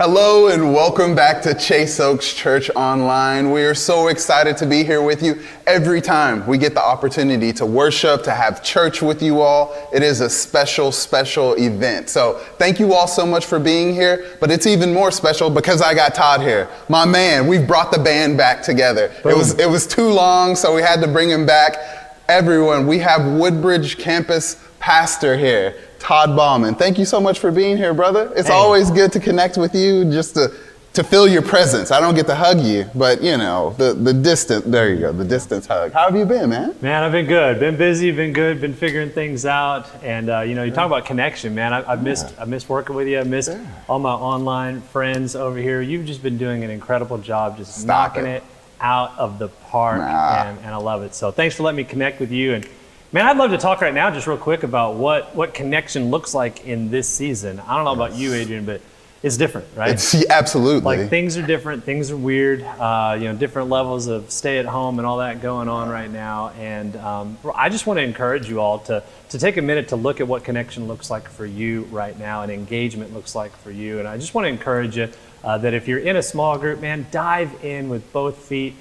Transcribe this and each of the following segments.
Hello and welcome back to Chase Oaks Church Online. We are so excited to be here with you every time we get the opportunity to worship, to have church with you all. It is a special, special event. So thank you all so much for being here, but it's even more special because I got Todd here. My man, we've brought the band back together. It was too long, so we had to bring him back. Everyone, we have Woodbridge campus pastor here, Todd Bauman. Thank you so much for being here, brother. It's always good to connect with you, just to feel your presence. I don't get to hug you, but you know, the distance, there you go, the distance hug. How have you been, man? Man, I've been good. Been busy, been good, been figuring things out. And you know, you talk about connection, man. I've missed working with you. I missed all my online friends over here. You've just been doing an incredible job, just knocking it out of the park, and I love it. So thanks for letting me connect with you. And man, I'd love to talk right now just real quick about what connection looks like in this season. I don't know about you, Adrian, but it's different, right? Absolutely. Like things are different, things are weird, you know, different levels of stay at home and all that going on right now. And I just want to encourage you all to take a minute to look at what connection looks like for you right now and engagement looks like for you. And I just want to encourage you that if you're in a small group, man, dive in with both feet.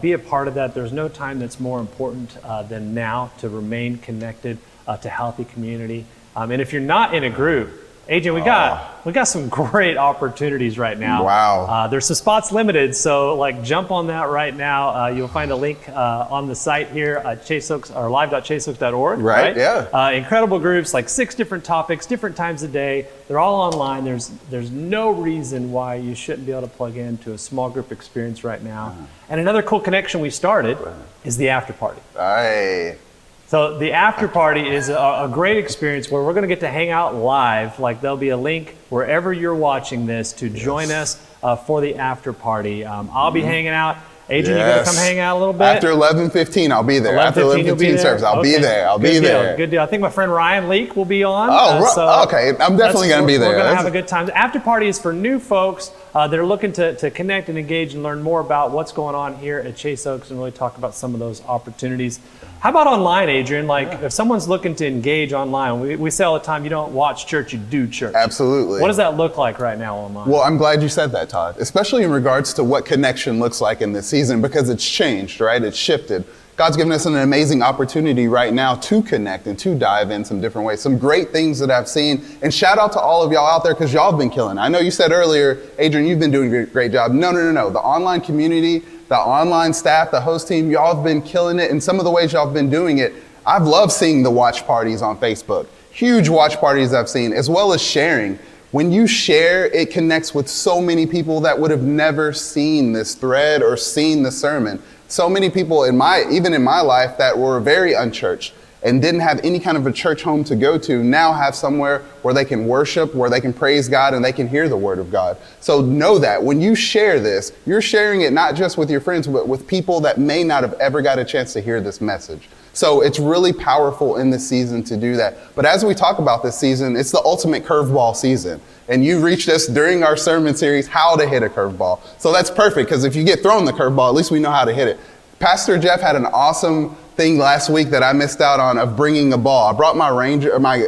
Be a part of that. There's no time that's more important than now to remain connected to healthy community. And if you're not in a group, Adrian, we got some great opportunities right now. Wow. There's some spots limited, so like jump on that right now. You'll find a link on the site here at live.chaseoaks.org. Right. Yeah. Incredible groups, like 6 different topics, different times a day. They're all online. There's no reason why you shouldn't be able to plug into a small group experience right now. And another cool connection we started is the after party. Aye. So the after party is a great experience where we're going to get to hang out live. Like there'll be a link wherever you're watching this to join us for the after party. I'll be hanging out. Adrian, you gonna come hang out a little bit? After 11:15, I'll be there. After 11:15 service, I'll be there. I'll be there. Good deal. I think my friend Ryan Leake will be on. Okay. I'm definitely going to be there. We're going to have a good time. The after party is for new folks that are looking to connect and engage and learn more about what's going on here at Chase Oaks and really talk about some of those opportunities. How about online, Adrian? Like if someone's looking to engage online, we say all the time, you don't watch church, you do church. Absolutely. What does that look like right now online? Well, I'm glad you said that, Todd, especially in regards to what connection looks like in this season, because it's changed, right? It's shifted. God's given us an amazing opportunity right now to connect and to dive in some different ways. Some great things that I've seen. And shout out to all of y'all out there because y'all have been killing it. I know you said earlier, Adrian, you've been doing a great job. No. The online community, the online staff, the host team, y'all have been killing it. And some of the ways y'all have been doing it, I've loved seeing the watch parties on Facebook. Huge watch parties I've seen, as well as sharing. When you share, it connects with so many people that would have never seen this thread or seen the sermon. So many people even in my life that were very unchurched and didn't have any kind of a church home to go to now have somewhere where they can worship, where they can praise God, and they can hear the word of God. So know that when you share this, you're sharing it not just with your friends, but with people that may not have ever got a chance to hear this message. So it's really powerful in this season to do that. But as we talk about this season, it's the ultimate curveball season. And you reached us during our sermon series, how to hit a curveball. So that's perfect, because if you get thrown the curveball, at least we know how to hit it. Pastor Jeff had an awesome thing last week that I missed out on of bringing a ball. I brought my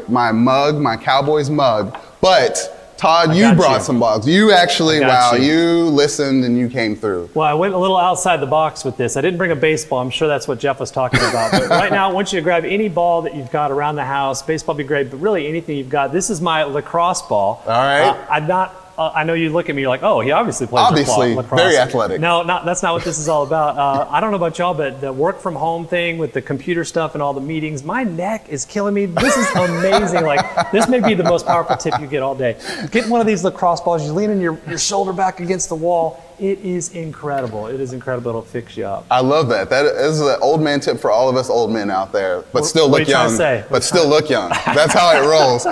my mug, my Cowboys mug, but Todd, you brought some balls. You actually, you listened and you came through. Well, I went a little outside the box with this. I didn't bring a baseball. I'm sure that's what Jeff was talking about. But right now, I want you to grab any ball that you've got around the house. Baseball would be great, but really anything you've got. This is my lacrosse ball. All right. I know you look at me, you're like, oh, he obviously plays lacrosse. Very athletic. No, that's not what this is all about. I don't know about y'all, but the work from home thing with the computer stuff and all the meetings, my neck is killing me. This is amazing. Like, this may be the most powerful tip you get all day. Get one of these lacrosse balls, you lean in your shoulder back against the wall. It is incredible. It is incredible. It'll fix you up. I love that. That is an old man tip for all of us old men out there, but still look young. Still look young. That's how it rolls.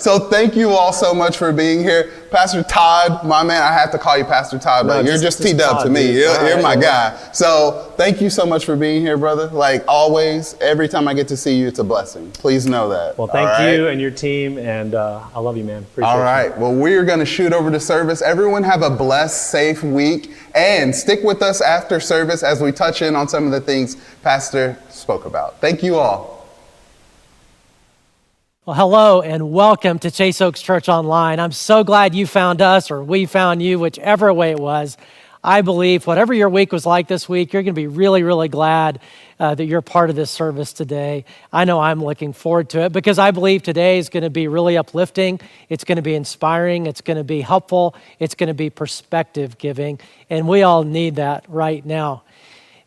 So thank you all so much for being here. Pastor Todd, my man, I have to call you Pastor Todd, but you're just T-Dub to me. You're my guy. So thank you so much for being here, brother. Like always, every time I get to see you, it's a blessing. Please know that. Well, thank you and your team, and I love you, man. Appreciate all right. Well, we're going to shoot over to service. Everyone have a blessed, safe week, and stick with us after service as we touch in on some of the things Pastor spoke about. Thank you all. Well, hello and welcome to Chase Oaks Church Online. I'm so glad you found us or we found you, whichever way it was. I believe whatever your week was like this week, you're going to be really, really glad that you're part of this service today. I know I'm looking forward to it because I believe today is going to be really uplifting. It's going to be inspiring. It's going to be helpful. It's going to be perspective giving. And we all need that right now.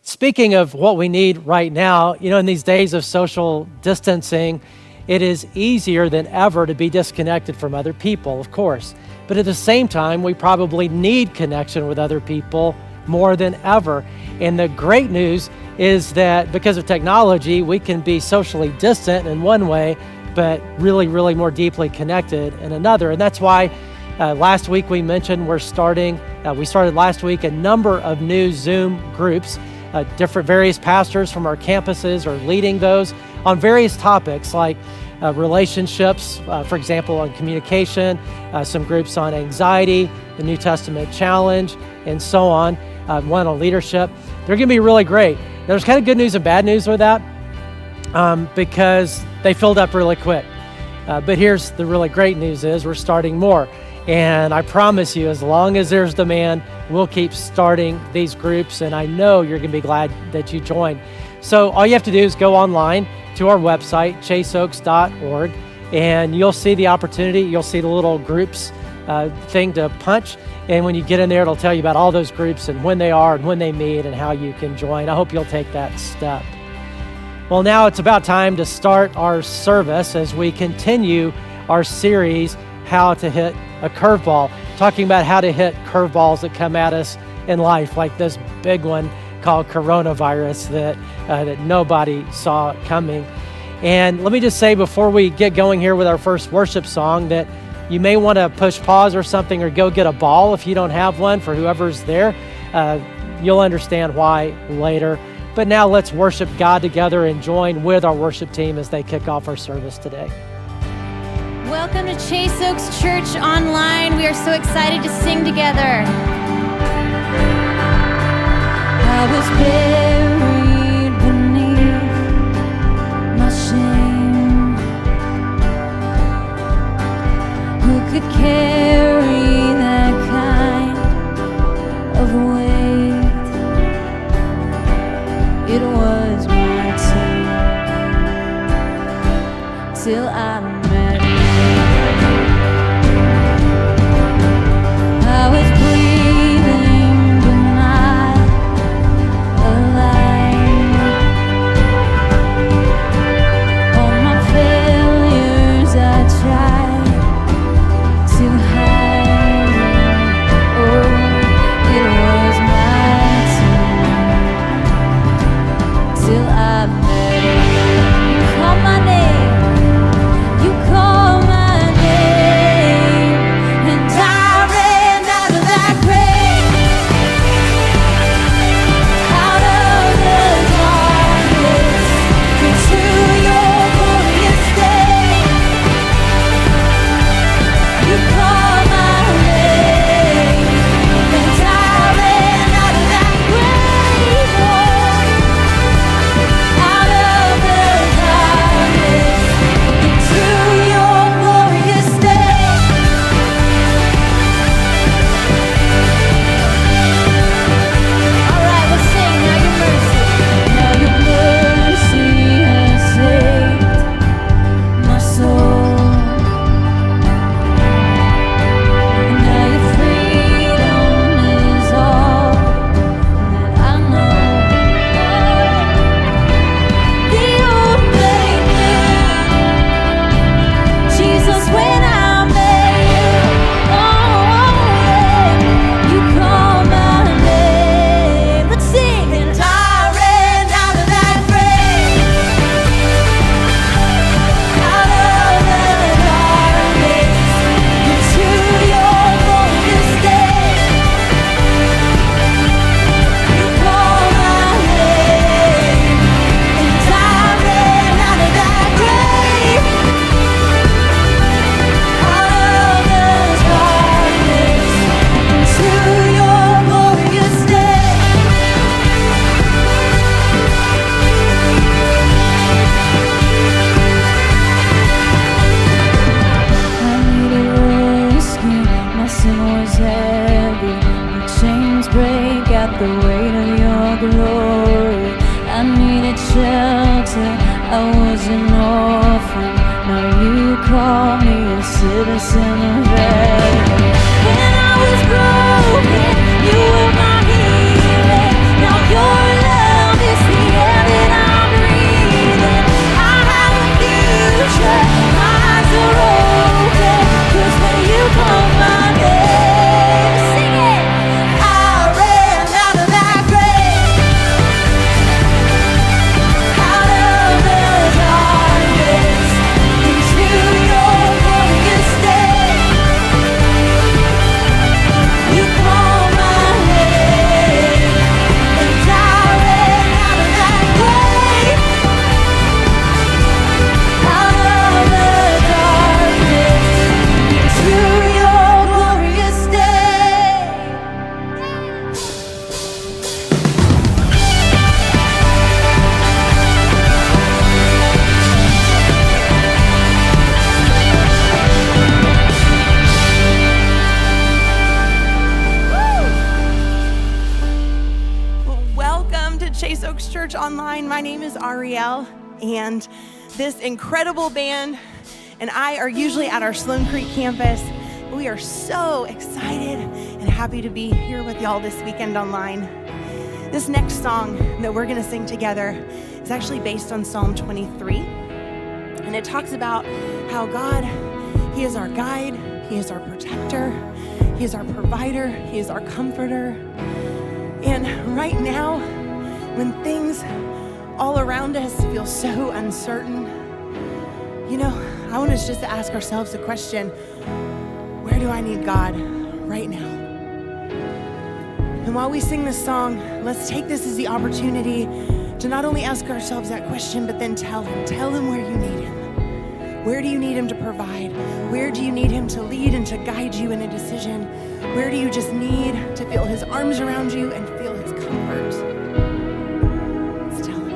Speaking of what we need right now, in these days of social distancing, it is easier than ever to be disconnected from other people, of course. But at the same time, we probably need connection with other people more than ever. And the great news is that because of technology, we can be socially distant in one way, but really, really more deeply connected in another. And that's why last week we mentioned we started last week a number of new Zoom groups. Various pastors from our campuses are leading those on various topics like relationships, for example, on communication, some groups on anxiety, the New Testament challenge, and so on, one on leadership. They're going to be really great. There's kind of good news and bad news with that because they filled up really quick. But here's the really great news is we're starting more. And I promise you, as long as there's demand, we'll keep starting these groups. And I know you're going to be glad that you joined. So all you have to do is go online to our website, chaseoaks.org, and you'll see the opportunity. You'll see the little groups thing to punch. And when you get in there, it'll tell you about all those groups and when they are and when they meet and how you can join. I hope you'll take that step. Well, now it's about time to start our service as we continue our series, How to Hit a Curveball, talking about how to hit curveballs that come at us in life, like this big one called coronavirus that nobody saw coming. And let me just say before we get going here with our first worship song that you may want to push pause or something or go get a ball if you don't have one for whoever's there. You'll understand why later. But now let's worship God together and join with our worship team as they kick off our service today. Welcome to Chase Oaks Church Online. We are so excited to sing together. I was buried beneath my shame. Who could carry that kind of weight? It was my turn till I met you. I was breathing but not alive. the weight of your glory. I needed shelter, I was an orphan. Now you call me a citizen of heaven. When I was broken, you were my healing. Now your love is the air that I'm breathing. I have a future, my eyes are open, 'cause when you call my name, sing it. I ran out of that grave, out of the darkness, into your glorious day. You call my name, and I ran out of that grave, out of the darkness, into your glorious day. Well, welcome to Chase Oaks Church Online. My name is Ariel, and this incredible band and I are usually at our Sloan Creek campus. We are so excited and happy to be here with y'all this weekend online. This next song that we're gonna sing together is actually based on Psalm 23, and it talks about how God, He is our guide, He is our protector, He is our provider, He is our comforter. And right now, when things all around us feel so uncertain, you know, I want us just to ask ourselves the question, where do I need God right now? And while we sing this song, let's take this as the opportunity to not only ask ourselves that question, but then tell Him where you need Him. Where do you need Him to provide? Where do you need Him to lead and to guide you in a decision? Where do you just need to feel His arms around you and feel His comfort? Let's tell Him.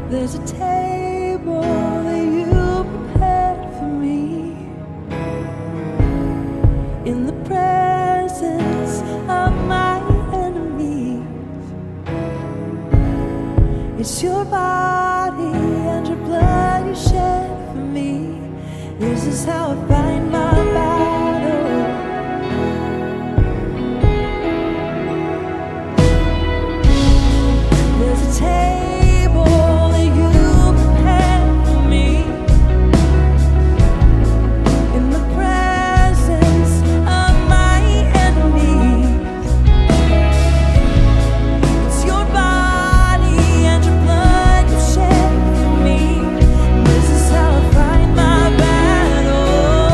There's a table that you prepared for me in the presence of my enemies. It's your body and your blood you shed for me. This is how I find my battle. There's a table that you prepared for me in the presence of my enemies. It's your body and your blood you shed for me. This is how I fight my battle.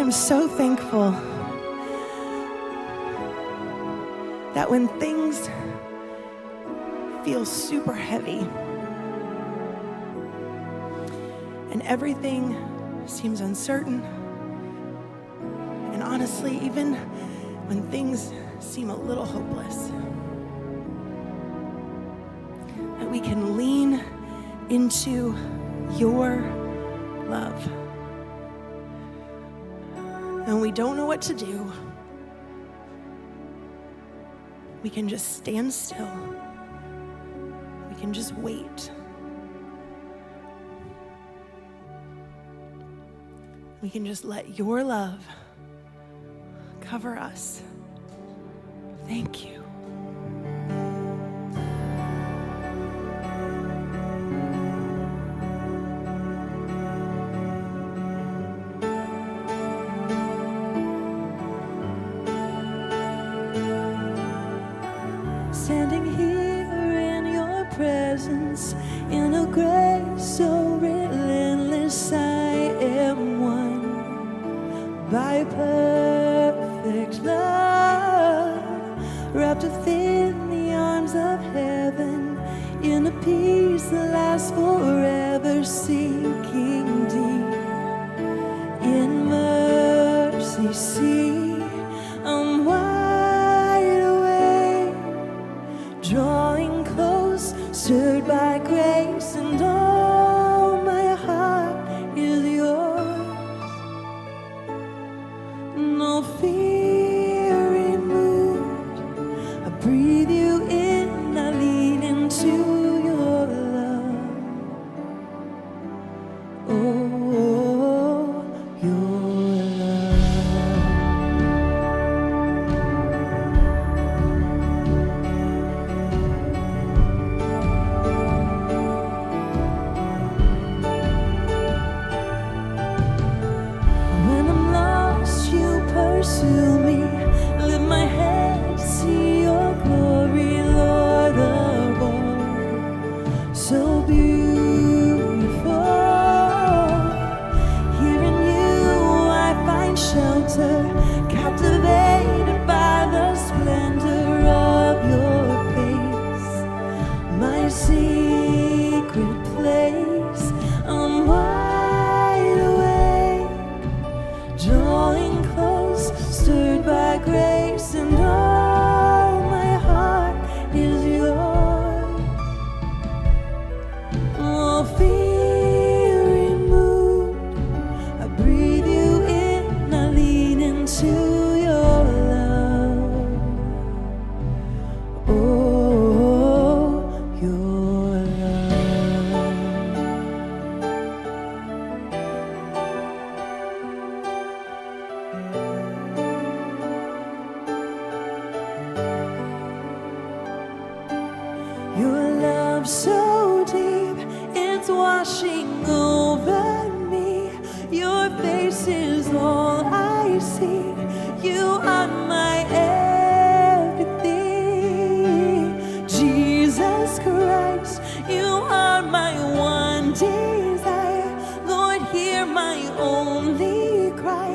I'm so thankful that when things feel super heavy and everything seems uncertain, and honestly, even when things seem a little hopeless, that we can lean into your love. And we don't know what to do, we can just stand still. We can just wait. We can just let your love cover us. Thank you. Standing here in your presence, in a grace so relentless, I am won by perfect love, wrapped within the arms of heaven, in a peace that lasts forever, sinking deep in mercy. See, I'm wide awake, drawing close, stirred by grace, and all my heart is yours. No fear removed, I breathe you in, I lean into your love. Oh, your love. When I'm lost, you pursue me. Lift my head to see your glory, Lord of all. So beautiful. Here in you I find shelter, captivated by the splendor of your face. My secret place, I'm wide awake, drawing close, stirred by grace, and all my heart is yours. Oh, fear removed, I breathe you in, I lean into your love. Oh, your love. Your love so deep, it's washing over me. Your face is all I see. You are my everything. Jesus Christ, you are my one desire. Lord, hear my only cry,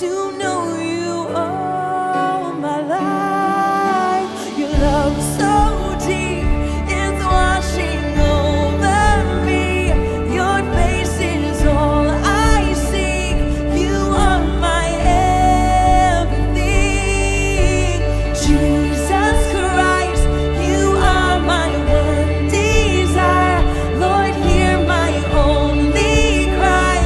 to know you all my life. Your love so deep, it's washing over me. Your face is all I seek. You are my everything. Jesus Christ, you are my one desire. Lord, hear my only cry,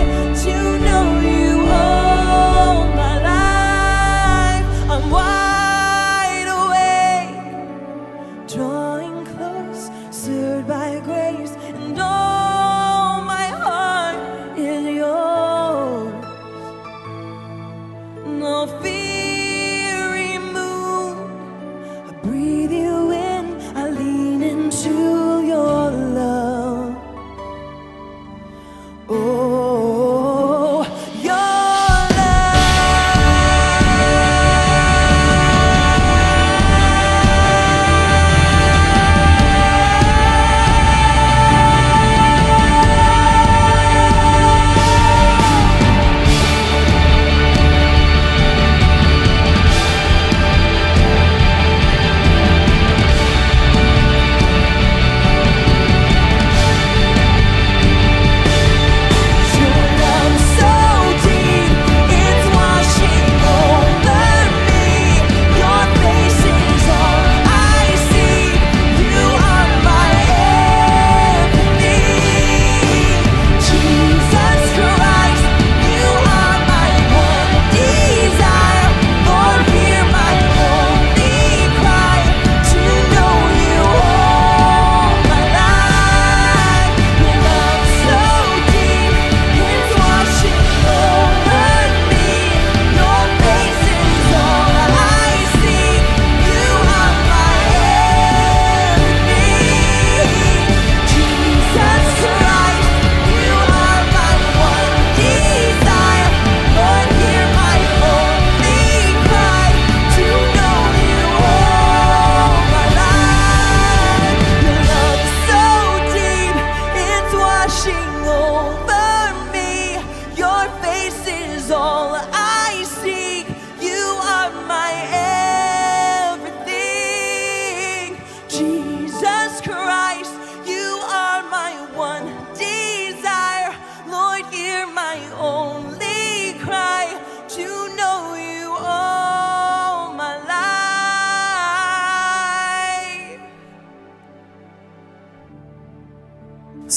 to know you all my life. I'm wide awake, drawing close, stirred by grace, and all my heart is yours. No fear removed, I breathe you in, I lean into your love. Oh, your love.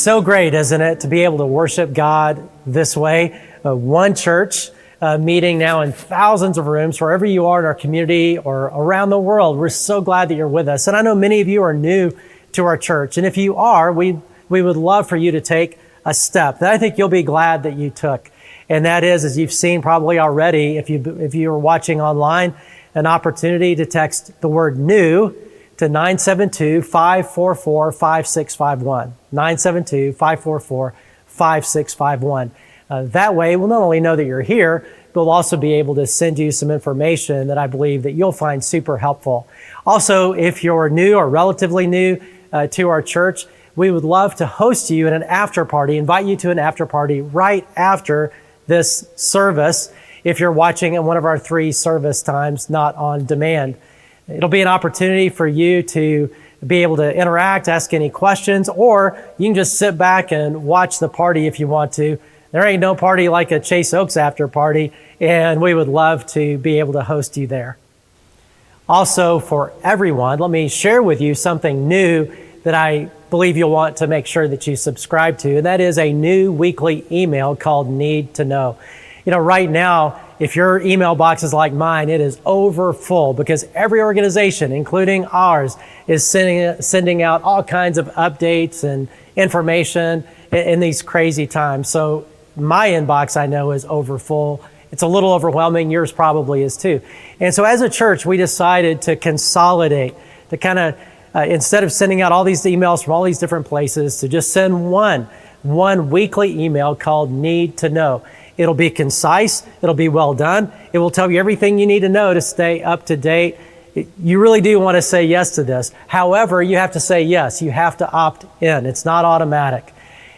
so great, isn't it, to be able to worship God this way? One church meeting now in thousands of rooms, wherever you are in our community or around the world. We're so glad that you're with us. And I know many of you are new to our church. And if you are, we would love for you to take a step that I think you'll be glad that you took. And that is, as you've seen probably already, if you are watching online, an opportunity to text the word new to 972-544-5651. 972-544-5651. That way, we'll not only know that you're here, but we'll also be able to send you some information that I believe that you'll find super helpful. Also, if you're new or relatively new to our church, we would love to host you in an after party, invite you to an after party right after this service if you're watching at one of our 3 service times, not on demand. It'll be an opportunity for you to be able to interact, ask any questions, or you can just sit back and watch the party if you want to. There ain't no party like a Chase Oaks after party, and we would love to be able to host you there. Also, for everyone, let me share with you something new that I believe you'll want to make sure that you subscribe to, and that is a new weekly email called Need to Know. You know, right now, if your email box is like mine, it is overfull because every organization, including ours, is sending out all kinds of updates and information in these crazy times. So my inbox, I know, is overfull. It's a little overwhelming. Yours probably is too. And so as a church, we decided to consolidate, to kind of, instead of sending out all these emails from all these different places, to just send one weekly email called Need to Know. It'll be concise. It'll be well done. It will tell you everything you need to know to stay up to date. You really do want to say yes to this. However, you have to say yes. You have to opt in. It's not automatic.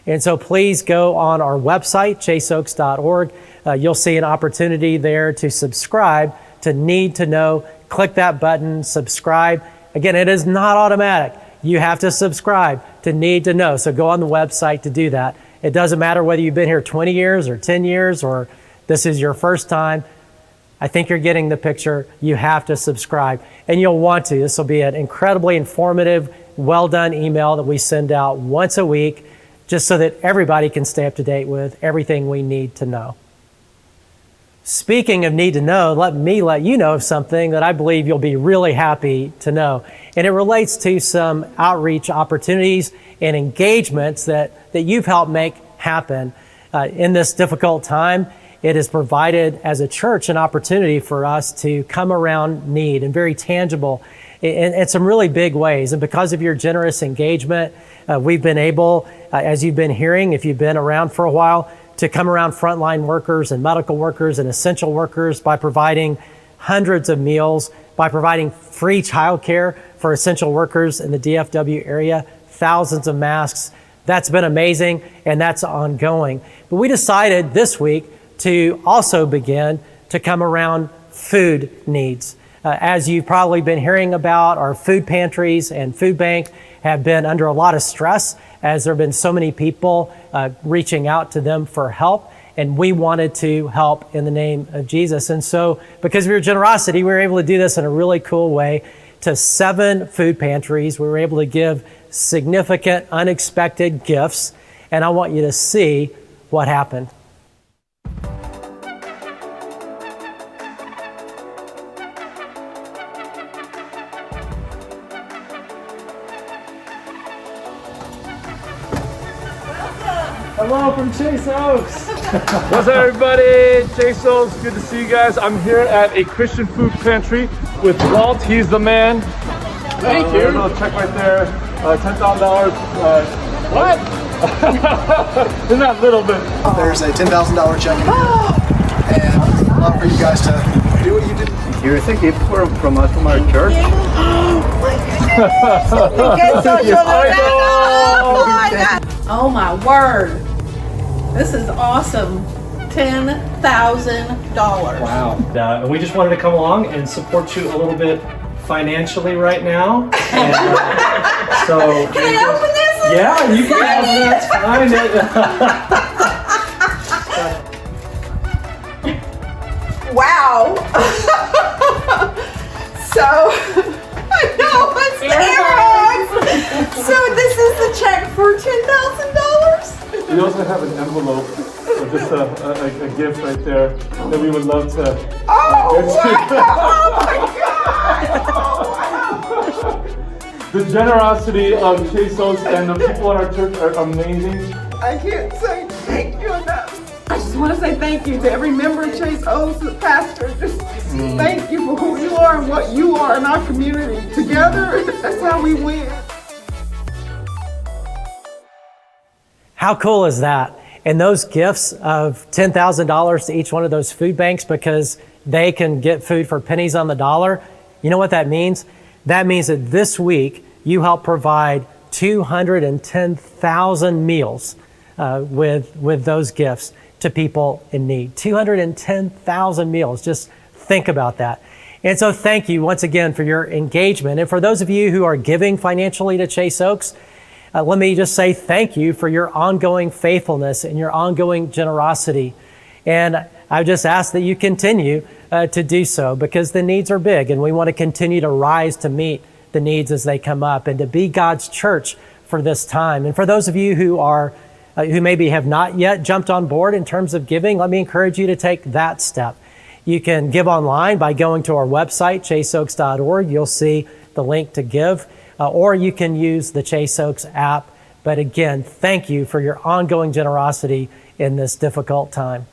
And so please go on our website, chaseoaks.org. You'll see an opportunity there to subscribe to Need to Know. Click that button, subscribe. Again, it is not automatic. You have to subscribe to Need to Know. So go on the website to do that. It doesn't matter whether you've been here 20 years or 10 years or this is your first time. I think you're getting the picture. You have to subscribe, and you'll want to. This will be an incredibly informative, well-done email that we send out once a week just so that everybody can stay up to date with everything we need to know. Speaking of need to know, let me let you know of something that I believe you'll be really happy to know. And it relates to some outreach opportunities and engagements that you've helped make happen. In this difficult time, it has provided as a church an opportunity for us to come around need in very tangible in some really big ways. And because of your generous engagement, we've been able, as you've been hearing, if you've been around for a while, to come around frontline workers and medical workers and essential workers by providing hundreds of meals, by providing free childcare for essential workers in the DFW area, thousands of masks. That's been amazing, and that's ongoing. But we decided this week to also begin to come around food needs. As you've probably been hearing about, our food pantries and food bank have been under a lot of stress as there have been so many people reaching out to them for help, and we wanted to help in the name of Jesus. And so because of your generosity, we were able to do this in a really cool way to 7 food pantries. We were able to give significant, unexpected gifts, and I want you to see what happened. Hello from Chase Oaks. What's up, everybody? Chase Oaks, good to see you guys. I'm here at a Christian food pantry with Walt. He's the man. Thank you. There's a little check right there. $10,000. What? Isn't that little bit? There's a $10,000 check. And I'd love for you guys to do what you did. Here's a gift from us from our church. Oh my word. This is awesome. $10,000. Wow. And we just wanted to come along and support you a little bit financially right now. And, so can I open this? Yeah, you can open it. That's fine. Wow. So, I know it's Aaron. So this is the check for $10,000. We also have an envelope, so just a gift right there that we would love to get you. The generosity of Chase Oaks and the people in our church are amazing. I can't say thank you enough. I just want to say thank you to every member of Chase Oaks, the pastor. Just thank you for who you are and what you are in our community. Together, that's how we win. How cool is that? And those gifts of $10,000 to each one of those food banks because they can get food for pennies on the dollar. You know what that means? That means that this week you help provide 210,000 meals with those gifts to people in need. 210,000 meals. Just think about that. And so thank you once again for your engagement. And for those of you who are giving financially to Chase Oaks, let me just say thank you for your ongoing faithfulness and your ongoing generosity. And I just ask that you continue to do so because the needs are big and we want to continue to rise to meet the needs as they come up and to be God's church for this time. And for those of you who maybe have not yet jumped on board in terms of giving, let me encourage you to take that step. You can give online by going to our website, chaseoaks.org. You'll see the link to give. Or you can use the Chase Oaks app. But again, thank you for your ongoing generosity in this difficult time.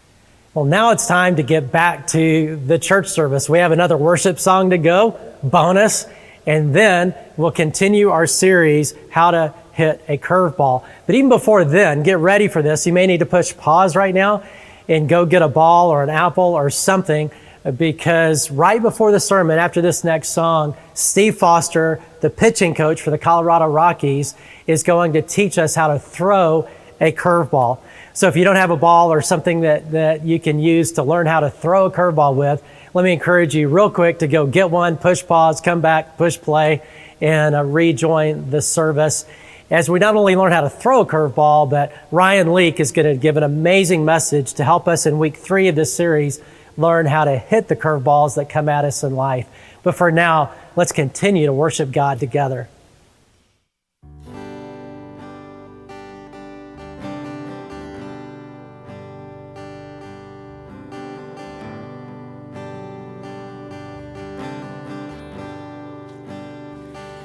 Well, now it's time to get back to the church service. We have another worship song to go, bonus, and then we'll continue our series, How to Hit a Curveball. But even before then, get ready for this. You may need to push pause right now and go get a ball or an apple or something, because right before the sermon, after this next song, Steve Foster, the pitching coach for the Colorado Rockies, is going to teach us how to throw a curveball. So if you don't have a ball or something that you can use to learn how to throw a curveball with, let me encourage you real quick to go get one, push pause, come back, push play, and rejoin the service. As we not only learn how to throw a curveball, but Ryan Leake is going to give an amazing message to help us in week 3 of this series learn how to hit the curveballs that come at us in life. But for now, let's continue to worship God together.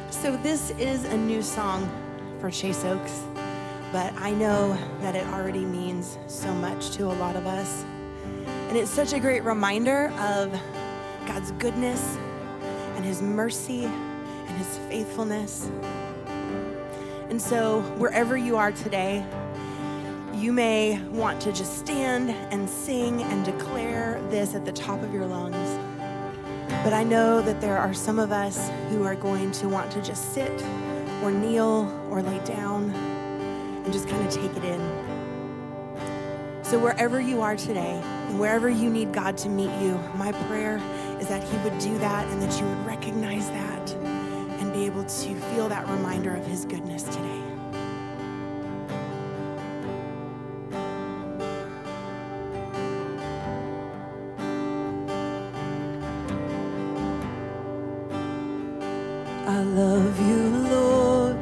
So this is a new song for Chase Oaks, but I know that it already means so much to a lot of us. And it's such a great reminder of God's goodness and His mercy and His faithfulness. And so wherever you are today, you may want to just stand and sing and declare this at the top of your lungs. But I know that there are some of us who are going to want to just sit or kneel or lay down and just kind of take it in. So wherever you are today, and wherever you need God to meet you, my prayer is that He would do that and that you would recognize that and be able to feel that reminder of His goodness today. I love you, Lord.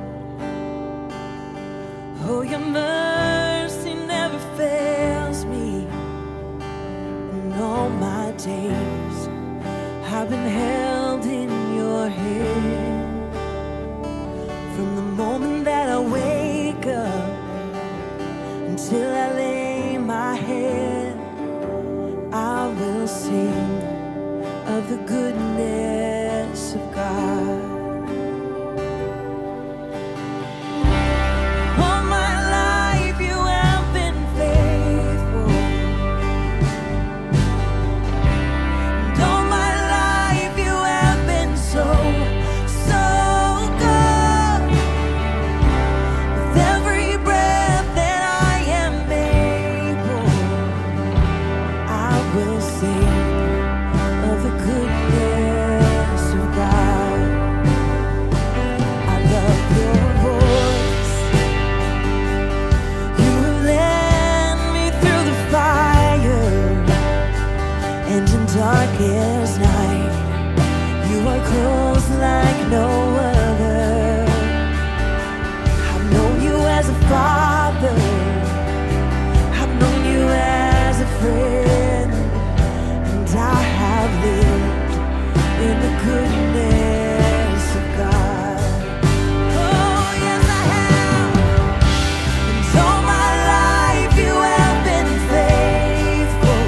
Oh, your mercy never fails me. In all my days, I've been held in your hand. From the moment that I wake up until I lay my head, I will sing of the goodness of God. Darkest night, you are close like no other. I've known you as a father, friend, and I have lived in the goodness of God. Oh, yes, I have. And all my life you have been faithful.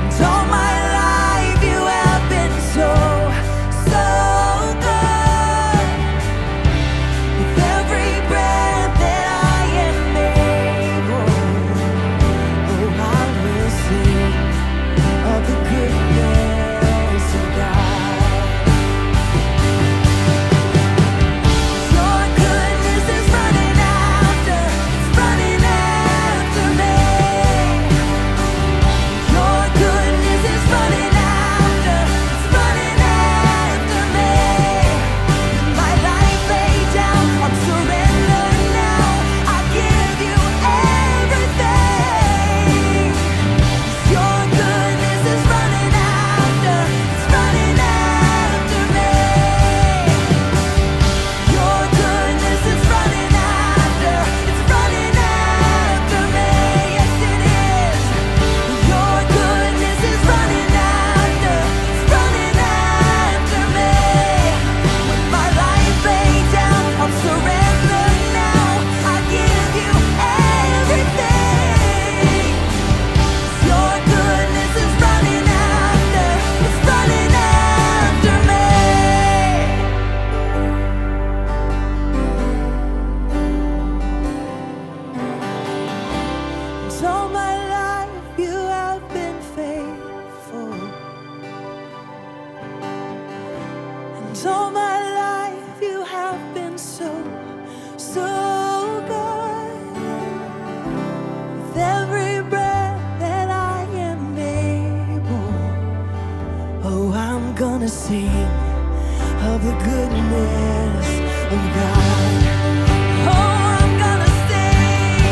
And all my life you have been so, so good. With every breath that I am able, oh, I will sing of the goodness of God. Your goodness is running after me. Your goodness is running after me. With my life laid down, I'm surrendered now. I give you everything. Your goodness is running after me. Your goodness is running after me. Yes, it is. Your goodness is running after me. With my life laid down, I'm surrendered now. I give you everything. Your goodness is running after me. And all my life you have been faithful. And all my life you have been so, so good. With every breath that I am able, oh, I'm gonna sing of the goodness of God. Oh, I'm gonna sing.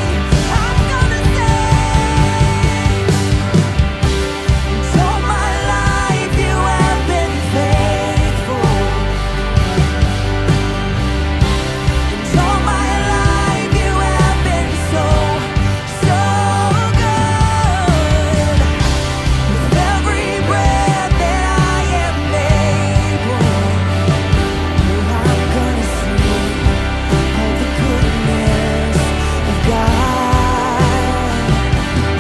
I'm gonna sing. And all my life you have been faithful. And all my life you have been so, so good. With every breath that I am able, oh, I'm gonna sing of the goodness of God.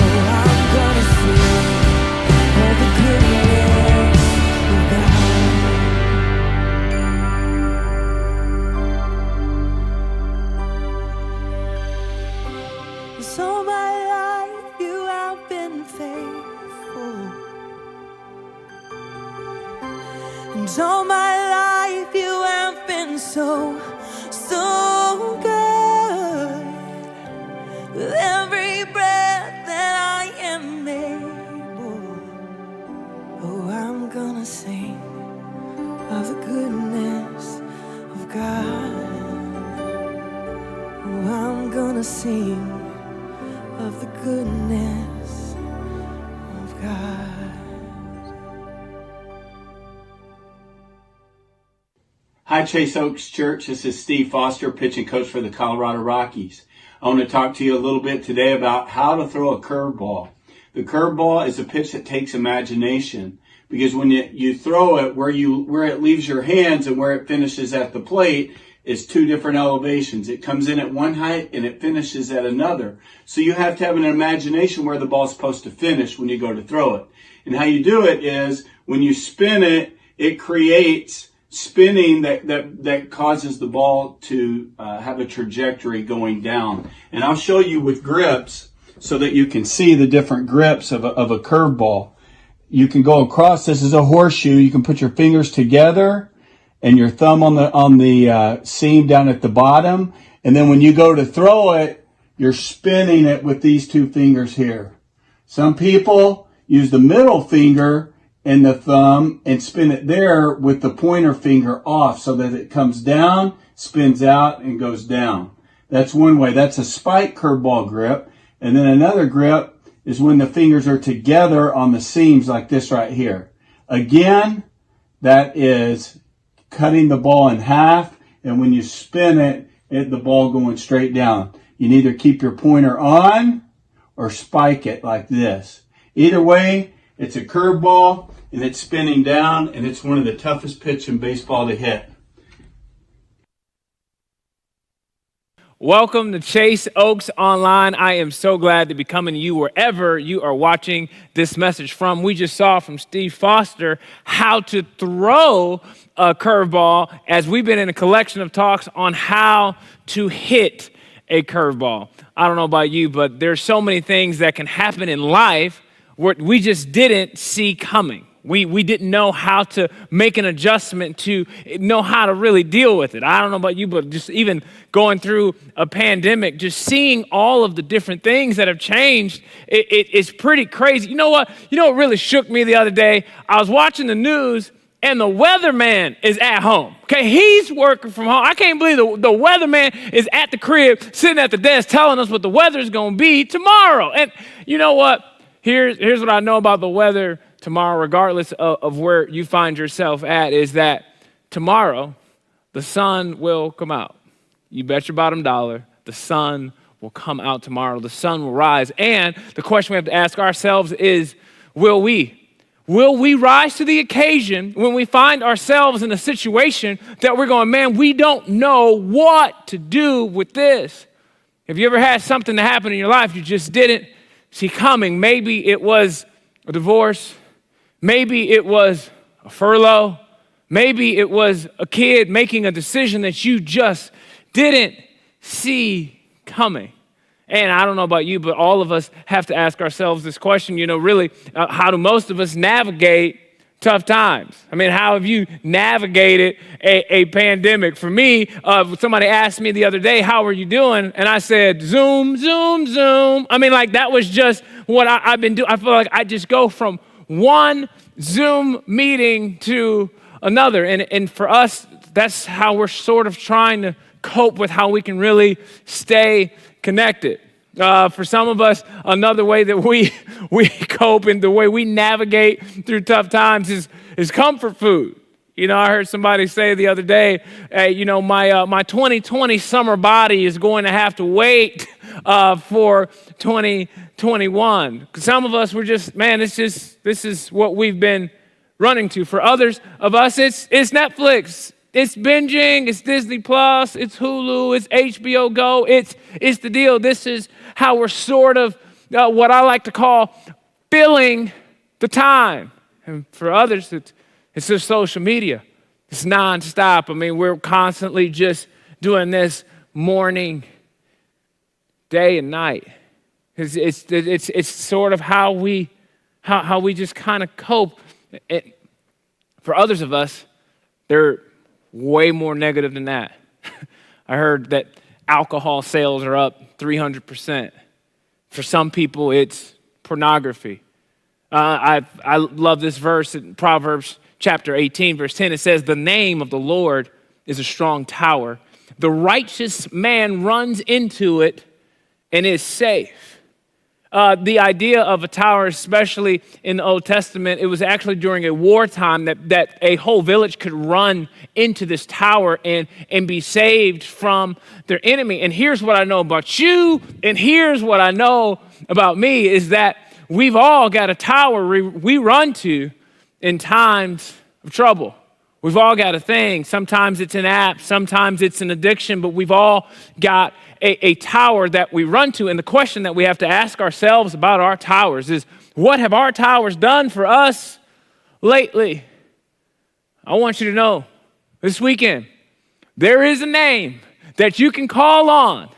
Oh, I'm gonna sing of the goodness of God. So my life you have been faithful. And all my life you have been so, so good. With every breath that I am able, oh, I'm gonna sing of the goodness of God. Oh, I'm gonna sing of the goodness of God. Hi, Chase Oaks Church. This is Steve Foster, pitching coach for the Colorado Rockies. I want to talk to you a little bit today about how to throw a curveball. The curveball is a pitch that takes imagination, because when you throw it, where it leaves your hands and where it finishes at the plate is two different elevations. It comes in at one height and it finishes at another. So you have to have an imagination where the ball's supposed to finish when you go to throw it. And how you do it is when you spin it, it creates spinning that causes the ball to have a trajectory going down. And I'll show you with grips so that you can see the different grips of a curveball. You can go across. This is a horseshoe. You can put your fingers together and your thumb on the seam down at the bottom. And then when you go to throw it, you're spinning it with these two fingers here. Some people use the middle finger and the thumb and spin it there with the pointer finger off so that it comes down, spins out, and goes down. That's one way. That's a spike curveball grip. And then another grip is when the fingers are together on the seams like this right here. Again, that is cutting the ball in half, and when you spin it, the ball going straight down. You can either keep your pointer on or spike it like this. Either way, it's a curveball and it's spinning down, and it's one of the toughest pitches in baseball to hit. Welcome to Chase Oaks Online. I am so glad to be coming to you wherever you are watching this message from. We just saw from Steve Foster how to throw a curveball, as we've been in a collection of talks on how to hit a curveball. I don't know about you, but there's so many things that can happen in life where we just didn't see coming. We didn't know how to make an adjustment to know how to really deal with it. I don't know about you, but just even going through a pandemic, just seeing all of the different things that have changed, it's pretty crazy. You know what? You know what really shook me the other day? I was watching the news, and the weatherman is at home. Okay, he's working from home. I can't believe the weatherman is at the crib, sitting at the desk, telling us what the weather's going to be tomorrow. And you know what? Here's what I know about the weather tomorrow, regardless of where you find yourself at, is that tomorrow the sun will come out. You bet your bottom dollar the sun will come out tomorrow. The sun will rise. And the question we have to ask ourselves is, will we? Will we rise to the occasion when we find ourselves in a situation that we're going, man, we don't know what to do with this? Have you ever had something that happened in your life you just didn't see coming? Maybe it was a divorce. Maybe it was a furlough. Maybe it was a kid making a decision that you just didn't see coming. And I don't know about you, but all of us have to ask ourselves this question, really, how do most of us navigate tough times? I mean, how have you navigated a pandemic? For me, somebody asked me the other day, how are you doing? And I said, Zoom, Zoom, Zoom. I mean, like, that was just what I've been doing. I feel like I just go from one Zoom meeting to another. And for us, that's how we're sort of trying to cope with how we can really stay connected. For some of us, another way that we cope and the way we navigate through tough times is comfort food. I heard somebody say the other day, hey, my 2020 summer body is going to have to wait for 2021. Some of us, we're just, man, this is what we've been running to. For others of us, it's Netflix. It's binging, it's Disney Plus, it's Hulu, it's HBO Go, it's the deal. This is how we're sort of what I like to call filling the time. And for others, it's just social media. It's nonstop. I mean, we're constantly just doing this morning, day and night. It's sort of how we just kind of cope. For others of us, they're way more negative than that. I heard that alcohol sales are up 300%. For some people, it's pornography. I love this verse in Proverbs chapter 18, verse 10. It says, the name of the Lord is a strong tower. The righteous man runs into it and is safe. The idea of a tower, especially in the Old Testament, it was actually during a wartime that a whole village could run into this tower and be saved from their enemy. And here's what I know about you, and here's what I know about me, is that we've all got a tower we run to in times of trouble. We've all got a thing. Sometimes it's an app, sometimes it's an addiction, but we've all got a tower that we run to. And the question that we have to ask ourselves about our towers is, what have our towers done for us lately? I want you to know this weekend, there is a name that you can call on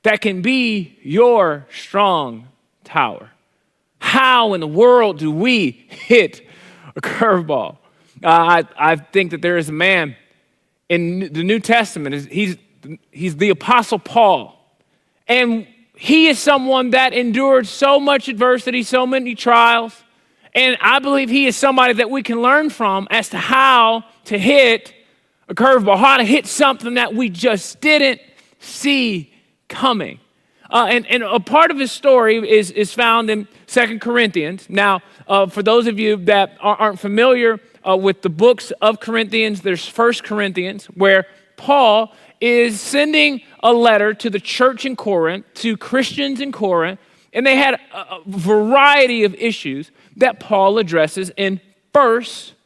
that can be your strong tower. How in the world do we hit a curveball? I think that there is a man in the New Testament. He's the Apostle Paul. And he is someone that endured so much adversity, so many trials. And I believe he is somebody that we can learn from as to how to hit a curveball, how to hit something that we just didn't see coming. And a part of his story is found in 2 Corinthians. Now, for those of you that aren't familiar with the books of Corinthians, there's 1 Corinthians, where Paul is sending a letter to the church in Corinth, to Christians in Corinth, And they had a variety of issues that Paul addresses in 1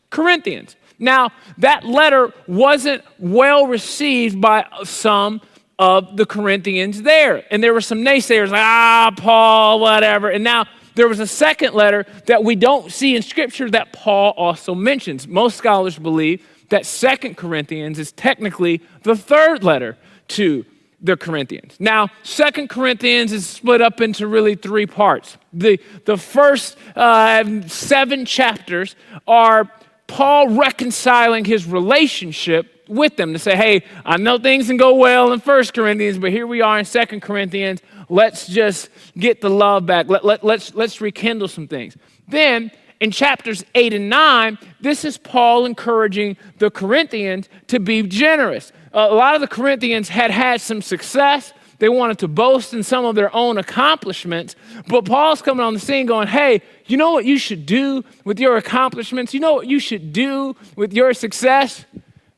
Corinthians. Now, that letter wasn't well received by some of the Corinthians there. And there were some naysayers like, Paul, whatever. And now there was a second letter that we don't see in Scripture that Paul also mentions. Most scholars believe that 2 Corinthians is technically the third letter to the Corinthians. Now, 2 Corinthians is split up into really three parts. The first 7 chapters are Paul reconciling his relationship with them to say, hey, I know things can go well in 1 Corinthians, but here we are in 2 Corinthians. Let's just get the love back. Let's rekindle some things. Then in chapters 8 and 9, this is Paul encouraging the Corinthians to be generous. A lot of the Corinthians had some success. They wanted to boast in some of their own accomplishments. But Paul's coming on the scene going, hey, you know what you should do with your accomplishments? You know what you should do with your success?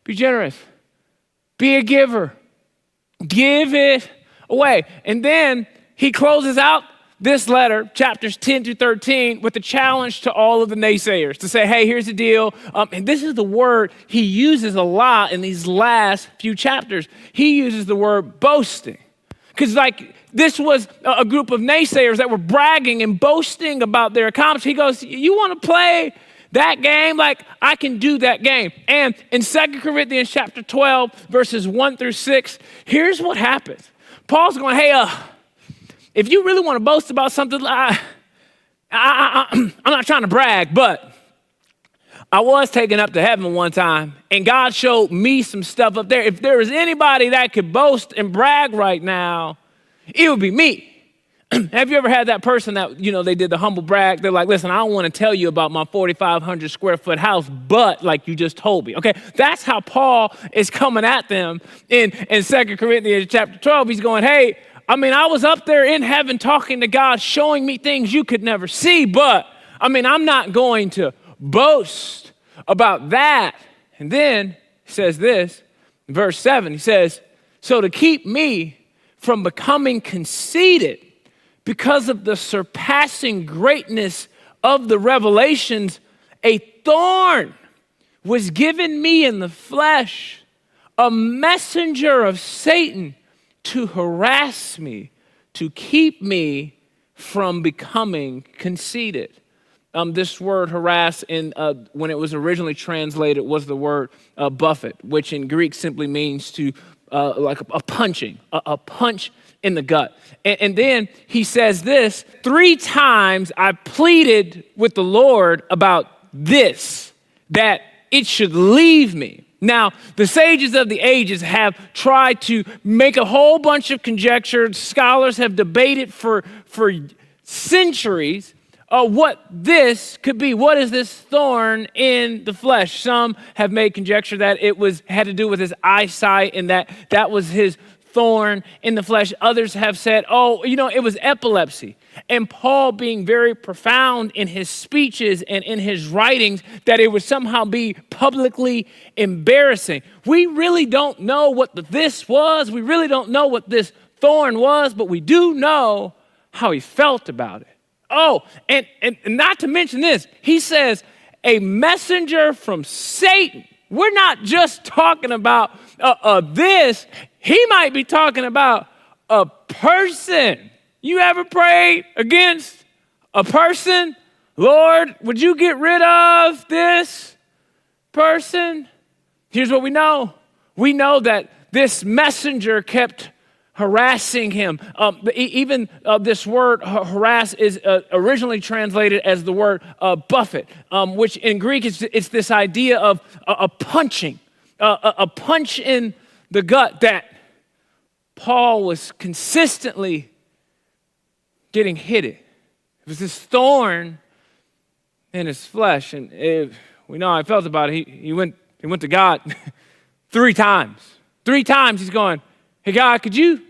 Be generous. Be a giver. Give it away. And then he closes out this letter, chapters 10 through 13, with a challenge to all of the naysayers to say, hey, here's the deal. And this is the word he uses a lot in these last few chapters. He uses the word boasting. Because this was a group of naysayers that were bragging and boasting about their accomplishments. He goes, you want to play that game? I can do that game. And in 2 Corinthians chapter 12, verses 1 through 6, here's what happens. Paul's going, hey, if you really want to boast about something, I'm not trying to brag, but I was taken up to heaven one time, and God showed me some stuff up there. If there was anybody that could boast and brag right now, it would be me. Have you ever had that person that, they did the humble brag? They're like, listen, I don't want to tell you about my 4,500 square foot house, but you just told me, okay? That's how Paul is coming at them in 2 Corinthians chapter 12. He's going, hey, I was up there in heaven talking to God, showing me things you could never see, but I'm not going to boast about that. And then he says this, in verse 7, he says, so to keep me from becoming conceited because of the surpassing greatness of the revelations, a thorn was given me in the flesh, a messenger of Satan to harass me, to keep me from becoming conceited. This word harass, when it was originally translated, was the word buffet, which in Greek simply means to like a punching, a punch in the gut. And then he says this, 3 times I pleaded with the Lord about this, that it should leave me. Now, the sages of the ages have tried to make a whole bunch of conjectures. Scholars have debated for centuries what this could be. What is this thorn in the flesh? Some have made conjecture that it had to do with his eyesight and that was his thorn in the flesh. Others have said, it was epilepsy. And Paul, being very profound in his speeches and in his writings, that it would somehow be publicly embarrassing. We really don't know what this was. We really don't know what this thorn was, but we do know how he felt about it. Oh, and not to mention this, he says, a messenger from Satan. We're not just talking about this. He might be talking about a person. You ever prayed against a person? Lord, would you get rid of this person? Here's what we know. We know that this messenger kept harassing him. Even this word harass is originally translated as the word buffet, which in Greek it's this idea of a punching, a punch in the gut that Paul was consistently getting hit it. It was this thorn in his flesh, and we know how I felt about it. He went to God 3 times. 3 times he's going, hey God, could you